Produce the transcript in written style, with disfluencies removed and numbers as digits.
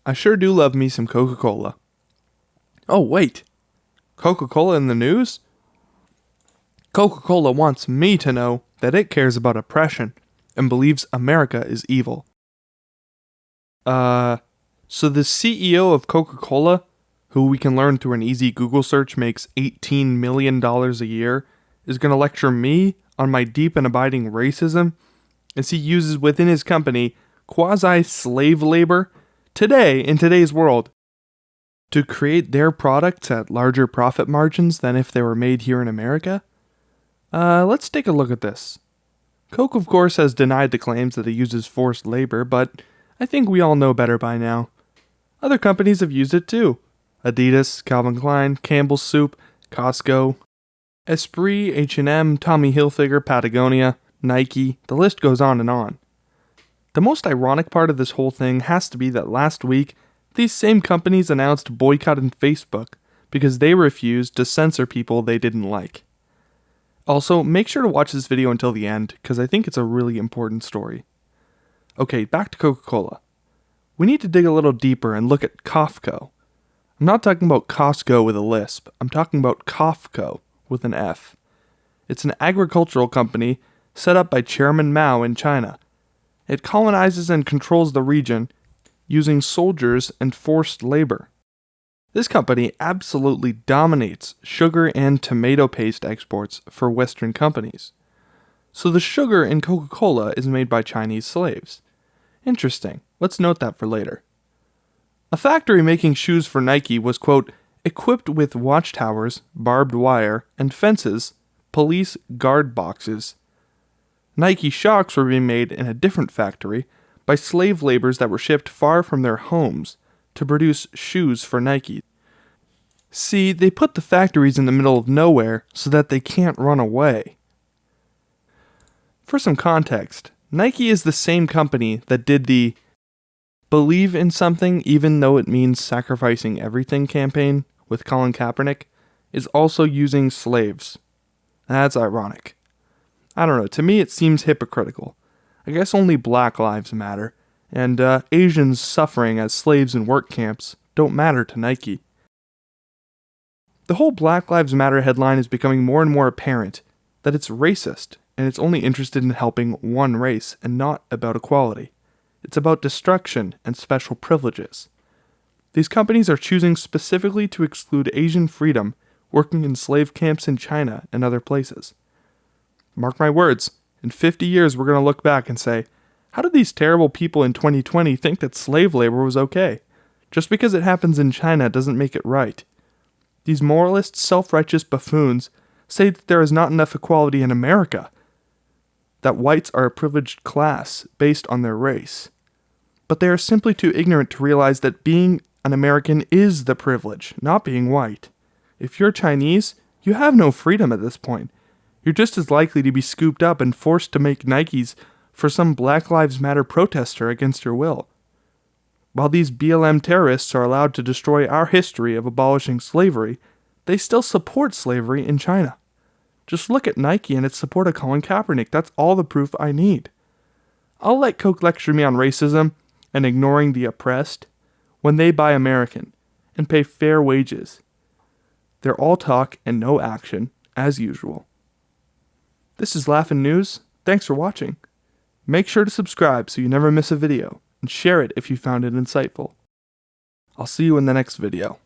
I sure do love me some Coca-Cola. Oh, wait. Coca-Cola in the news? Coca-Cola wants me to know that it cares about oppression and believes America is evil. So the CEO of Coca-Cola, who we can learn through an easy Google search makes $18 million a year, is going to lecture me on my deep and abiding racism as he uses within his company quasi-slave labor today in today's world to create their products at larger profit margins than if they were made here in America? Let's take a look at this. Coke, of course, has denied the claims that it uses forced labor, but I think we all know better by now. Other companies have used it too. Adidas, Calvin Klein, Campbell's Soup, Costco, Esprit, H&M, Tommy Hilfiger, Patagonia, Nike, the list goes on and on. The most ironic part of this whole thing has to be that last week, these same companies announced boycotting Facebook because they refused to censor people they didn't like. Also, make sure to watch this video until the end, because I think it's a really important story. Okay, back to Coca-Cola. We need to dig a little deeper and look at Costco. I'm not talking about Costco with a lisp, I'm talking about Costco with an F. It's an agricultural company set up by Chairman Mao in China. It colonizes and controls the region using soldiers and forced labor. This company absolutely dominates sugar and tomato paste exports for Western companies. So the sugar in Coca-Cola is made by Chinese slaves. Interesting. Let's note that for later. A factory making shoes for Nike was, quote, equipped with watchtowers, barbed wire, and fences, police guard boxes. Nike shocks were being made in a different factory by slave laborers that were shipped far from their homes to produce shoes for Nike. See, they put the factories in the middle of nowhere so that they can't run away. For some context, Nike is the same company that did the Believe in Something Even Though It Means Sacrificing Everything campaign with Colin Kaepernick, is also using slaves. That's ironic. I don't know, to me it seems hypocritical. I guess only Black lives matter, and Asians suffering as slaves in work camps don't matter to Nike. The whole Black Lives Matter headline is becoming more and more apparent that it's racist, and it's only interested in helping one race and not about equality. It's about destruction and special privileges. These companies are choosing specifically to exclude Asian freedom working in slave camps in China and other places. Mark my words, in 50 years we're going to look back and say, how did these terrible people in 2020 think that slave labor was okay? Just because it happens in China doesn't make it right. These moralist, self-righteous buffoons say that there is not enough equality in America, that whites are a privileged class based on their race. But they are simply too ignorant to realize that being an American is the privilege, not being white. If you're Chinese, you have no freedom at this point. You're just as likely to be scooped up and forced to make Nikes for some Black Lives Matter protester against your will. While these BLM terrorists are allowed to destroy our history of abolishing slavery, they still support slavery in China. Just look at Nike and its support of Colin Kaepernick. That's all the proof I need. I'll let Coke lecture me on racism and ignoring the oppressed when they buy American and pay fair wages. They're all talk and no action, as usual. This is Laughin' News. Thanks for watching. Make sure to subscribe so you never miss a video, and share it if you found it insightful. I'll see you in the next video.